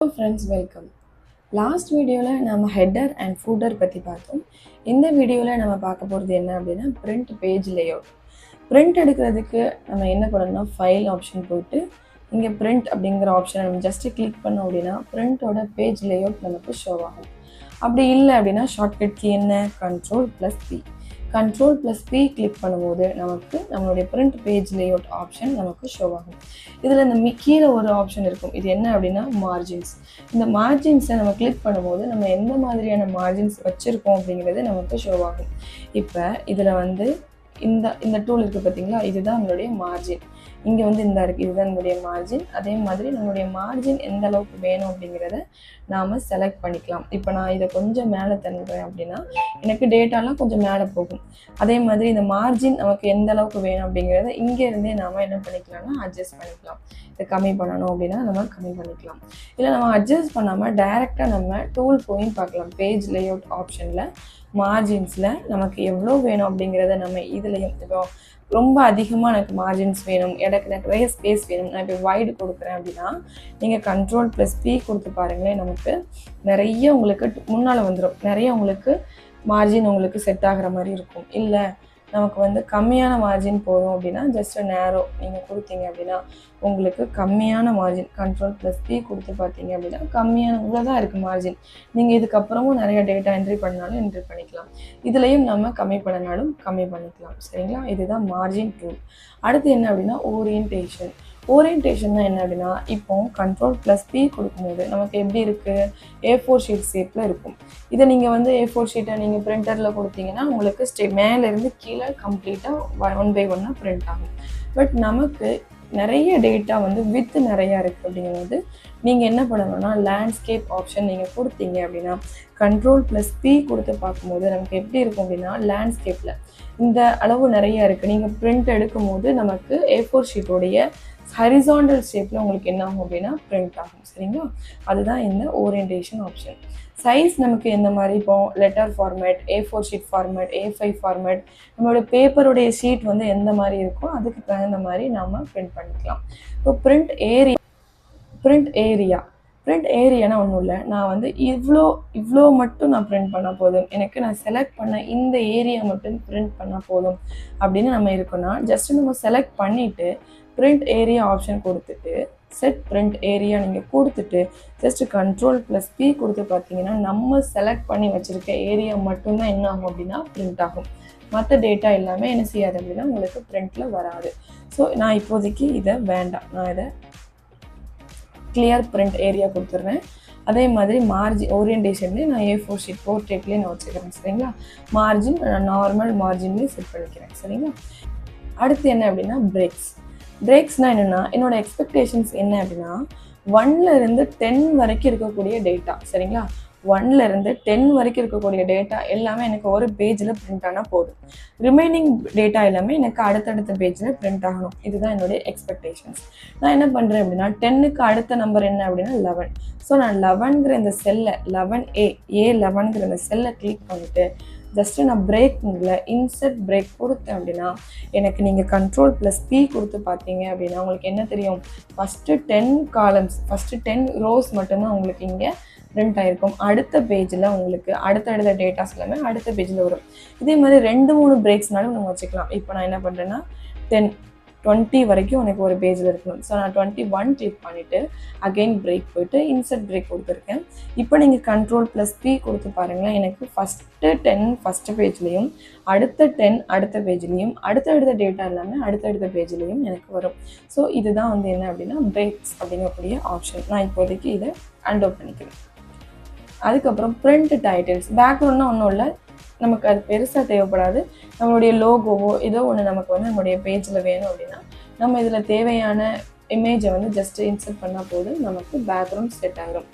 Hello friends, welcome. Last வீடியோவில் நம்ம header and footer பற்றி பார்த்தோம். இந்த வீடியோவில் நம்ம பார்க்க போகிறது என்ன அப்படின்னா பிரிண்ட் பேஜ் லேஅவுட். பிரிண்ட் எடுக்கிறதுக்கு நம்ம என்ன பண்ணணும்னா ஃபைல் ஆப்ஷன் போயிட்டு இங்கே பிரிண்ட் அப்படிங்கிற ஆப்ஷனை நம்ம ஜஸ்ட்டு கிளிக் பண்ணோம் அப்படின்னா பிரிண்டோட பேஜ் லேஅவுட் நமக்கு ஷோ ஆகும். அப்படி இல்லை அப்படின்னா ஷார்ட்கட் கீ என்ன Ctrl+P. Ctrl+P கிளிக் பண்ணும்போது நமக்கு நம்மளுடைய பிரிண்ட் பேஜ் லேஅவுட் ஆப்ஷன் நமக்கு ஷோ ஆகும். இதில் இந்த கீழே ஒரு ஆப்ஷன் இருக்கும். இது என்ன அப்படின்னா மார்ஜின்ஸ். இந்த மார்ஜின்ஸை நம்ம கிளிக் பண்ணும்போது நம்ம எந்த மாதிரியான மார்ஜின்ஸ் வச்சுருக்கோம் அப்படிங்கிறது நமக்கு ஷோ ஆகும். இப்போ இதில் வந்து இந்த டூல் இருக்குது பார்த்தீங்களா, இதுதான் நம்மளுடைய மார்ஜின். இங்கே வந்து இந்த இருக்குது, இதுதான் நம்மளுடைய மார்ஜின். அதே மாதிரி நம்மளுடைய மார்ஜின் எந்த அளவுக்கு வேணும் அப்படிங்கிறத நாம் செலக்ட் பண்ணிக்கலாம். இப்போ நான் இதை கொஞ்சம் மேலே தந்துடுறேன் அப்படின்னா எனக்கு டேட்டாலாம் கொஞ்சம் மேலே போகும். அதே மாதிரி இந்த மார்ஜின் நமக்கு எந்த அளவுக்கு வேணும் அப்படிங்கிறத இங்கேருந்தே நாம் என்ன பண்ணிக்கலாம்னா அட்ஜஸ்ட் பண்ணிக்கலாம். இதை கம்மி பண்ணணும் அப்படின்னா நம்ம கம்மி பண்ணிக்கலாம். இல்லை நம்ம அட்ஜஸ்ட் பண்ணாமல் டைரெக்டாக நம்ம டூல் போய் பார்க்கலாம். பேஜ் லேஅவுட் ஆப்ஷனில் மார்ஜின்ஸில் நமக்கு எவ்வளோ வேணும் அப்படிங்கிறத நம்ம இதுலேயும் இப்போ ரொம்ப அதிகமாக எனக்கு மார்ஜின்ஸ் வேணும், எனக்கு நிறைய ஸ்பேஸ் வேணும், நான் இப்போ வைடு கொடுக்குறேன் அப்படின்னா நீங்கள் Ctrl+P கொடுத்து பாருங்களேன், நமக்கு நிறைய உங்களுக்கு முன்னால் வந்துடும். நிறைய உங்களுக்கு மார்ஜின் உங்களுக்கு செட் ஆகிற மாதிரி இருக்கும். இல்லை நமக்கு வந்து கம்மியான மார்ஜின் போதும் அப்படின்னா ஜஸ்ட் நேரோ நீங்கள் கொடுத்தீங்க அப்படின்னா உங்களுக்கு கம்மியான மார்ஜின் Ctrl+P கொடுத்து பார்த்தீங்க அப்படின்னா கம்மியான இவ்வளோ தான் இருக்குது மார்ஜின். நீங்கள் இதுக்கப்புறமும் நிறைய டேட்டா என்ட்ரி பண்ணாலும் என்ட்ரி பண்ணிக்கலாம். இதுலேயும் நம்ம கம்மி பண்ணனாலும் கம்மி பண்ணிக்கலாம். சரிங்களா, இதுதான் மார்ஜின் டூல். அடுத்து என்ன அப்படின்னா ஓரியன்டேஷன். ஓரியன்டேஷன்னா என்ன அப்படின்னா இப்போ Ctrl+P கொடுக்கும்போது நமக்கு எப்படி இருக்குது, A4 ஷீட் ஷேப்பில் இருக்கும். இதை நீங்கள் வந்து A4 ஷீட்டை நீங்கள் பிரிண்டரில் கொடுத்தீங்கன்னா உங்களுக்கு மேலேருந்து கீழே கம்ப்ளீட்டாக 1 by 1 பிரிண்ட் ஆகும். பட் நமக்கு நிறைய டேட்டா வந்து நிறையா இருக்குது அப்படிங்கும்போது நீங்கள் என்ன பண்ணணும்னா லேண்ட்ஸ்கேப் ஆப்ஷன் நீங்கள் கொடுத்தீங்க அப்படின்னா Ctrl+P கொடுத்து பார்க்கும்போது நமக்கு எப்படி இருக்கும் அப்படின்னா லேண்ட்ஸ்கேப்பில் இந்த அளவு நிறையா இருக்குது. நீங்கள் பிரிண்ட் எடுக்கும் போது நமக்கு A4 ஷீட்டோடைய ஹரிசாண்டல் ஷேப்பில் உங்களுக்கு என்ன ஆகும் அப்படின்னா பிரிண்ட் ஆகும். சரிங்களா, அதுதான் இந்த ஓரியன்டேஷன் ஆப்ஷன். சைஸ் நமக்கு எந்த மாதிரி, இப்போ letter format, A4 sheet format, A5 format, நம்மளோட பேப்பருடைய ஷீட் வந்து எந்த மாதிரி இருக்கோ அதுக்கு தகுந்த மாதிரி நாம் பிரிண்ட் பண்ணிக்கலாம். இப்போ பிரிண்ட் ஏரியானா ஒன்றும் இல்லை, நான் வந்து இவ்வளோ மட்டும் நான் பிரிண்ட் பண்ணால் போதும், எனக்கு நான் செலக்ட் பண்ண இந்த ஏரியா மட்டும் பிரிண்ட் பண்ணால் போதும் அப்படின்னு நம்ம இருக்கோன்னா ஜஸ்ட் நம்ம செலக்ட் பண்ணிவிட்டு பிரிண்ட் ஏரியா ஆப்ஷன் கொடுத்துட்டு செட் பிரிண்ட் ஏரியா நீங்கள் கொடுத்துட்டு ஜஸ்ட் Ctrl+P கொடுத்து பார்த்தீங்கன்னா நம்ம செலக்ட் பண்ணி வச்சுருக்க ஏரியா மட்டும்தான் என்ன ஆகும் அப்படின்னா பிரிண்ட் ஆகும். மற்ற டேட்டா எல்லாமே என்ன செய்யாது அப்படின்னா உங்களுக்கு பிரிண்டில் வராது. ஸோ நான் இப்போதைக்கு இதை வேண்டாம், நான் இதை கிளியர் பிரிண்ட் ஏரியா கொடுத்துட்றேன். அதே மாதிரி மார்ஜின் ஓரியன்டேஷன்லேயே நான் A4 ஷீட் போர்ட்ரேட்லேயே நான் வச்சுக்கிறேன். சரிங்களா, மார்ஜின் நான் நார்மல் மார்ஜின்லேயே செட் பண்ணிக்கிறேன். சரிங்களா, அடுத்து என்ன அப்படின்னா பிரேக்ஸ்னால் என்னென்னா என்னோட எக்ஸ்பெக்டேஷன்ஸ் என்ன அப்படின்னா 1லேருந்து 10 வரைக்கும் இருக்கக்கூடிய டேட்டா. சரிங்களா, 1லேருந்து 10 வரைக்கும் இருக்கக்கூடிய டேட்டா எல்லாமே எனக்கு ஒரு பேஜில் பிரிண்ட் ஆனால் போதும். ரிமைனிங் டேட்டா எல்லாமே எனக்கு அடுத்தடுத்த பேஜில் பிரிண்ட் ஆகணும். இதுதான் என்னுடைய எக்ஸ்பெக்டேஷன்ஸ். நான் என்ன பண்ணுறேன் அப்படின்னா 10க்கு அடுத்த நம்பர் என்ன அப்படின்னா 11. ஸோ நான் 11ங்கிற இந்த செல்லை 11A11ங்கிற இந்த செல்லை கிளிக் பண்ணிவிட்டு ஜஸ்ட்டு நான் பிரேக்கிங்கில் இன்சர்ட் பிரேக் கொடுத்தேன் அப்படின்னா எனக்கு நீங்கள் Ctrl+P கொடுத்து பார்த்தீங்க அப்படின்னா உங்களுக்கு என்ன தெரியும், ஃபஸ்ட்டு 10 காலம்ஸ், ஃபஸ்ட்டு 10 ரோஸ் மட்டும்தான் உங்களுக்கு இங்கே பிரிண்ட் ஆகிருக்கும். அடுத்த பேஜில் உங்களுக்கு அடுத்தடுத்த டேட்டாஸ் எல்லாமே அடுத்த பேஜில் வரும். இதே மாதிரி 2-3 பிரேக்ஸ்னாலும் நம்ம வச்சுக்கலாம். இப்போ நான் என்ன பண்ணுறேன்னா 20 வரைக்கும் எனக்கு ஒரு பேஜில் இருக்கணும். ஸோ நான் 21 கிளிக் பண்ணிவிட்டு அகெயின் பிரேக் போயிட்டு இன்சர்ட் பிரேக் கொடுத்துருக்கேன். இப்போ நீங்கள் Ctrl+P கொடுத்து பாருங்களேன், எனக்கு ஃபஸ்ட்டு 10 ஃபஸ்ட்டு பேஜ்லேயும் அடுத்த 10 அடுத்த பேஜ்லேயும் அடுத்தடுத்த டேட்டா எல்லாமே அடுத்தடுத்த பேஜ்லேயும் எனக்கு வரும். ஸோ இதுதான் வந்து என்ன அப்படின்னா பிரேக்ஸ் அப்படிங்கக்கூடிய ஆப்ஷன். நான் இப்போதைக்கு இதை அன்டோ பண்ணிக்கிறேன். அதுக்கப்புறம் பிரிண்ட் டைட்டில்ஸ். பேக்ரவுண்ட்னா ஒன்றும் இல்லை, நமக்கு அது பெருசாக தேவைப்படாது. நம்மளுடைய லோகோவோ ஏதோ ஒன்று நமக்கு வந்து நம்மளுடைய பேஜில் வேணும் அப்படின்னா நம்ம இதில் தேவையான இமேஜை வந்து ஜஸ்ட் இன்சர்ட் பண்ணால் போதும், நமக்கு பேக்ரவுண்ட் செட் ஆகிடும்.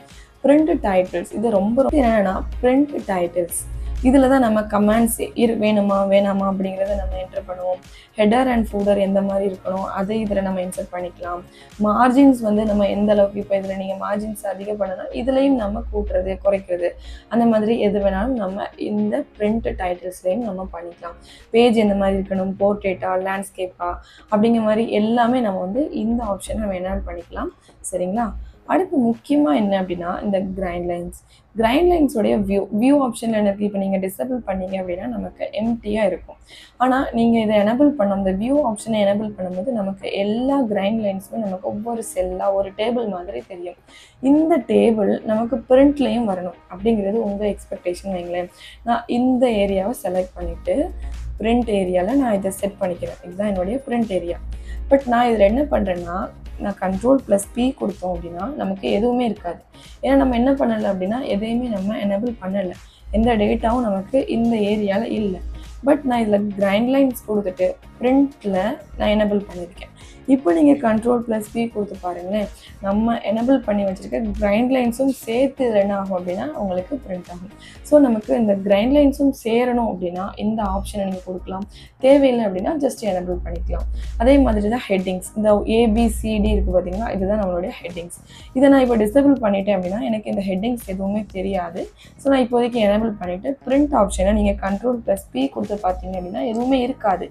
பிரிண்ட் டைட்டில்ஸ் இது ரொம்ப என்னென்னா பிரிண்ட் டைட்டில்ஸ் இதில் தான் நம்ம கமெண்ட்ஸ் வேணுமா வேணாமா அப்படிங்கிறத நம்ம என்டர் பண்ணுவோம். ஹெடர் அண்ட் ஃபூட்டர் எந்த மாதிரி இருக்கணும் அதை இதில் நம்ம இன்சர்ட் பண்ணிக்கலாம். மார்ஜின்ஸ் வந்து நம்ம எந்த அளவுக்கு, இப்போ இதில் நீங்கள் மார்ஜின்ஸ் அதிகம் பண்ணனா இதுலேயும் நம்ம கூட்டுறது குறைக்கிறது அந்த மாதிரி எது வேணாலும் நம்ம இந்த பிரிண்ட் டைட்டில்ஸ்லேயும் நம்ம பண்ணிக்கலாம். பேஜ் எந்த மாதிரி இருக்கணும், போர்ட்ரேட்டா லேண்ட்ஸ்கேப்பா அப்படிங்கிற மாதிரி எல்லாமே நம்ம வந்து இந்த ஆப்ஷனை நம்ம என்ன பண்ணிக்கலாம். சரிங்களா, அடுத்து முக்கியமாக என்ன அப்படின்னா இந்த கிரைண்ட் லைன்ஸோடைய வியூ ஆப்ஷனில் என்ன இருக்குது, இப்போ நீங்கள் டிசபிள் பண்ணீங்க அப்படின்னா நமக்கு எம்டியாக இருக்கும். ஆனால் நீங்கள் இதை எனபிள் பண்ணும், இந்த வியூ ஆப்ஷனை எனபிள் பண்ணும்போது நமக்கு எல்லா கிரைண்ட் லைன்ஸுமே நமக்கு ஒவ்வொரு செல்லாக ஒரு டேபிள் மாதிரி தெரியும். இந்த டேபிள் நமக்கு பிரிண்ட்லேயும் வரணும் அப்படிங்கிறது உங்கள் எக்ஸ்பெக்டேஷன் வைங்களேன். நான் இந்த ஏரியாவை செலக்ட் பண்ணிவிட்டு பிரிண்ட் ஏரியாவில் நான் இதை செட் பண்ணிக்கிறேன். இதுதான் என்னுடைய பிரிண்ட் ஏரியா. பட் நான் இதில் என்ன பண்ணுறேன்னா, நான் Ctrl+P கொடுத்தோம் அப்படின்னா நமக்கு எதுவுமே இருக்காது. ஏன்னா நம்ம என்ன பண்ணலை அப்படின்னா எதையுமே நம்ம எனபிள் பண்ணலை, எந்த டேட்டாவும் நமக்கு இந்த ஏரியாவில் இல்லை. பட் நான் இதில் கிரைண்ட் லைன்ஸ் கொடுத்துட்டு பிரிண்டில் நான் எனபிள் பண்ணியிருக்கேன். இப்போ நீங்கள் Ctrl+P கொடுத்து பாருங்களேன், நம்ம எனபிள் பண்ணி வச்சுருக்க கிரைண்ட் லைன்ஸும் சேர்த்து இதில் என்ன ஆகும் அப்படின்னா உங்களுக்கு பிரிண்ட் ஆகும். ஸோ நமக்கு இந்த கிரைண்ட் லைன்ஸும் சேரணும் அப்படின்னா இந்த ஆப்ஷனை நீங்கள் கொடுக்கலாம். தேவையில்லை அப்படின்னா ஜஸ்ட் எனபிள் பண்ணிக்கலாம். அதே மாதிரி தான் ஹெட்டிங்ஸ், இந்த ABCD இருக்குது பார்த்தீங்கன்னா, இதுதான் நம்மளுடைய ஹெட்டிங்ஸ். இதை நான் இப்போ டிசபிள் பண்ணிட்டேன் அப்படின்னா எனக்கு இந்த ஹெட்டிங்ஸ் எதுவுமே தெரியாது. ஸோ நான் இப்போதைக்கு எனபிள் பண்ணிவிட்டு பிரிண்ட் ஆப்ஷனை நீங்கள் Ctrl+P கொடுத்து பார்த்தீங்க அப்படின்னா எதுவுமே இருக்காது.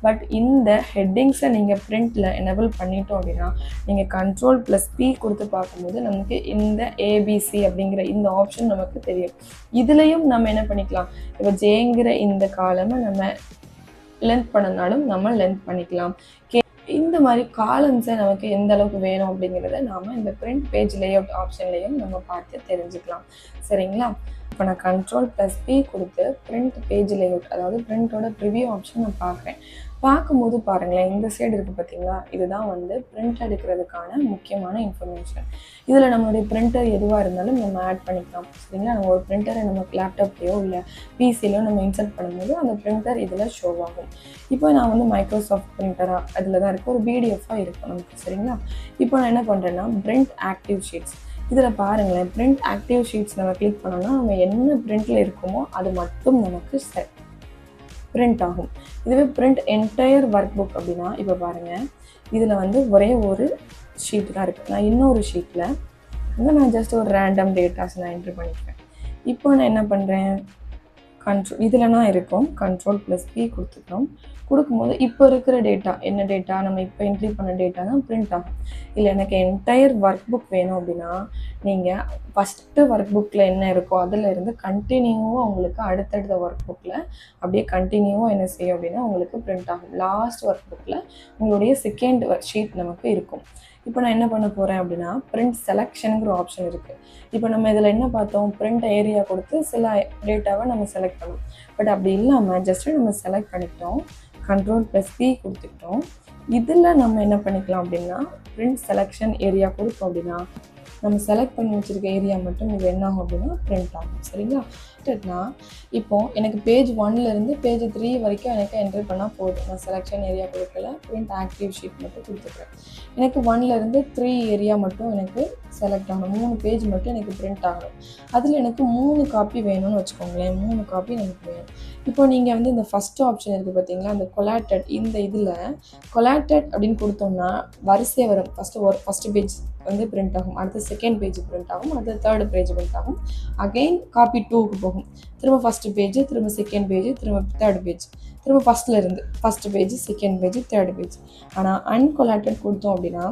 பட் இந்த ஹெட்டிங்ஸை நீங்கள் பிரிண்டில் எனபிள் பண்ணிட்டோம் அப்படின்னா நீங்கள் Ctrl+P கொடுத்து பார்க்கும்போது நமக்கு இந்த ABC அப்படிங்கிற இந்த ஆப்ஷன் நமக்கு தெரியும். இதுலேயும் நம்ம என்ன பண்ணிக்கலாம், இப்போ ஜேங்கிற இந்த காலமை நம்ம லென்த் பண்ணனாலும் நம்ம லென்த் பண்ணிக்கலாம். இந்த மாதிரி காலம்ஸை நமக்கு எந்த அளவுக்கு வேணும் அப்படிங்கிறத நாம் இந்த பிரிண்ட் பேஜ் லேஅவுட் ஆப்ஷன்லேயும் நம்ம பார்த்து தெரிஞ்சுக்கலாம். சரிங்களா? இப்போ நான் Ctrl+P கொடுத்து பிரிண்ட் பேஜ் லேஅவுட், அதாவது பிரிண்டோட ப்ரிவியூ ஆப்ஷன் நான் பார்க்குறேன். பார்க்கும்போது பாருங்களேன், இந்த சைடு இருக்குது பார்த்தீங்களா, இதுதான் வந்து பிரிண்ட் எடுக்கிறதுக்கான முக்கியமான இன்ஃபர்மேஷன். இதில் நம்மளுடைய பிரிண்டர் எதுவாக இருந்தாலும் நம்ம ஆட் பண்ணிக்கலாம். சரிங்களா? நம்ம ஒரு பிரிண்டரை நம்ம லேப்டாப்லேயோ இல்லை பிசிலையோ நம்ம இன்சர்ட் பண்ணும்போது அந்த பிரிண்டர் இதில் ஷோ ஆகும். இப்போ நான் வந்து மைக்ரோசாஃப்ட் பிரிண்டராக அதில் தான் இருக்குது, ஒரு பிடிஎஃபாக இருக்கும் நமக்கு. சரிங்களா? இப்போ நான் என்ன பண்ணுறேன்னா பிரிண்ட் ஆக்டிவ் ஷீட்ஸ், இதில் பாருங்களேன், பிரிண்ட் ஆக்டிவ் ஷீட்ஸ் நம்ம கிளிக் பண்ணோம்னா நம்ம என்ன பிரிண்டில் இருக்குமோ அது மட்டும் நமக்கு பிரிண்ட் ஆகும். இதுவே பிரிண்ட் என்டையர் ஒர்க் புக் அப்படின்னா இப்போ பாருங்கள், இதில் வந்து ஒரே ஒரு ஷீட் தான் இருக்குது. நான் இன்னொரு ஷீட்டில் வந்து நான் ஜஸ்ட் ஒரு ரேண்டம் டேட்டாஸ் நான் என்ட்ரி பண்ணிக்கிறேன். இப்போ நான் என்ன பண்ணுறேன், இதில்னா இருக்கும் Ctrl+P கொடுத்துக்கிறோம். கொடுக்கும்போது இப்போ இருக்கிற டேட்டா என்ன டேட்டா, நம்ம இப்போ என்ட்ரி பண்ண டேட்டா தான் பிரிண்ட் ஆகும். இல்லை எனக்கு என்டையர் ஒர்க் புக் வேணும் அப்படின்னா நீங்கள் ஃபஸ்ட்டு ஒர்க் புக்கில் என்ன இருக்கோ அதில் இருந்து கண்டினியூவாக உங்களுக்கு அடுத்தடுத்த ஒர்க் புக்கில் அப்படியே கண்டினியூவாக என்ன செய்யும் அப்படின்னா உங்களுக்கு பிரிண்ட் ஆகும். லாஸ்ட் ஒர்க் புக்கில் உங்களுடைய செகண்ட் ஷீட் நமக்கு இருக்கும். இப்போ நான் என்ன பண்ண போகிறேன் அப்படின்னா பிரிண்ட் செலெக்ஷனுங்கிற ஆப்ஷன் இருக்குது. இப்போ நம்ம இதில் என்ன பார்த்தோம், பிரிண்ட் ஏரியா கொடுத்து சில டேட்டாவை நம்ம செலக்ட் பண்ணோம். பட் அப்படி இல்லாமல் ஜஸ்ட்டு நம்ம செலக்ட் பண்ணிக்கிட்டோம், Ctrl+P கொடுத்துக்கிட்டோம். இதில் நம்ம என்ன பண்ணிக்கலாம் அப்படின்னா பிரிண்ட் செலெக்ஷன் ஏரியா கொடுத்தோம் அப்படின்னா நம்ம செலக்ட் பண்ணி வச்சுருக்க ஏரியா மட்டும் இது என்ன ஆகும் அப்படின்னா பிரிண்ட் ஆகும். சரிங்களா? இப்போது எனக்கு பேஜ் 1லேருந்து பேஜ் 3 வரைக்கும் எனக்கு என்ட்ரி பண்ணால் போதும். நான் செலெக்ஷன் ஏரியா கொடுக்கல, பிரிண்ட் ஆக்டிவ் ஷீட் மட்டும் கொடுத்துக்கிறேன். எனக்கு 1லேருந்து 3 ஏரியா மட்டும் எனக்கு செலக்ட் ஆகணும், 3 பேஜ் மட்டும் எனக்கு பிரிண்ட் ஆகணும். அதில் எனக்கு 3 காப்பி வேணும்னு வச்சுக்கோங்களேன், 3 காப்பி எனக்கு வேணும். இப்போ நீங்கள் வந்து இந்த ஃபஸ்ட் ஆப்ஷன் இருக்குது பார்த்தீங்களா, அந்த கொலாட்டட், இந்த இதில் கொலாட்டட் அப்படின்னு கொடுத்தோம்னா வரிசையாக வரும். ஃபஸ்ட்டு பேஜ் வந்து பிரிண்ட் ஆகும், அடுத்த செகண்ட் பேஜ் பிரிண்ட் ஆகும், அடுத்த தேர்டு பேஜ் பிரிண்ட் ஆகும், அகெயின் காப்பி 2க்கு போகும், திரும்ப ஃபஸ்ட்டு பேஜ், திரும்ப செகண்ட் பேஜ், திரும்ப தேர்டு பேஜ், திரும்ப ஃபஸ்ட்லேருந்து first page, second page, third page. ஆனால் அன்கொலாட்டட் கொடுத்தோம் அப்படின்னா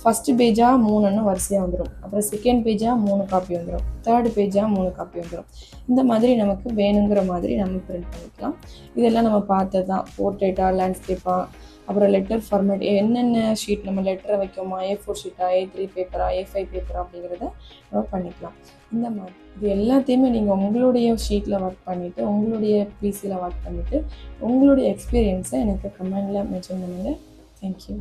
ஃபஸ்ட்டு பேஜாக 3 வரிசையாக வந்துடும், அப்புறம் செகண்ட் பேஜாக 3 காப்பி வந்துடும், தேர்டு பேஜாக 3 காப்பி வந்துடும். இந்த மாதிரி நமக்கு வேணுங்கிற மாதிரி நம்ம பிரிண்ட் பண்ணிக்கலாம். இதெல்லாம் நம்ம பார்த்தது தான், போர்ட்ரேட்டாக, லேண்ட்ஸ்கேப்பாக, அப்புறம் லெட்டர் ஃபார்மேட், என்னென்ன ஷீட் நம்ம லெட்டரை வைக்கோமா, A4 ஷீட்டா, A3 பேப்பரா, A5 பேப்பரா அப்படிங்கிறத நம்ம பண்ணிக்கலாம். இந்த மாதிரி இது எல்லாத்தையுமே நீங்கள் உங்களுடைய ஷீட்டில் ஒர்க் பண்ணிவிட்டு, உங்களுடைய பிசியில் ஒர்க் பண்ணிவிட்டு, உங்களுடைய எக்ஸ்பீரியன்ஸை எனக்கு கமெண்டில் மென்ஷன் பண்ணுங்கள். தேங்க்யூ.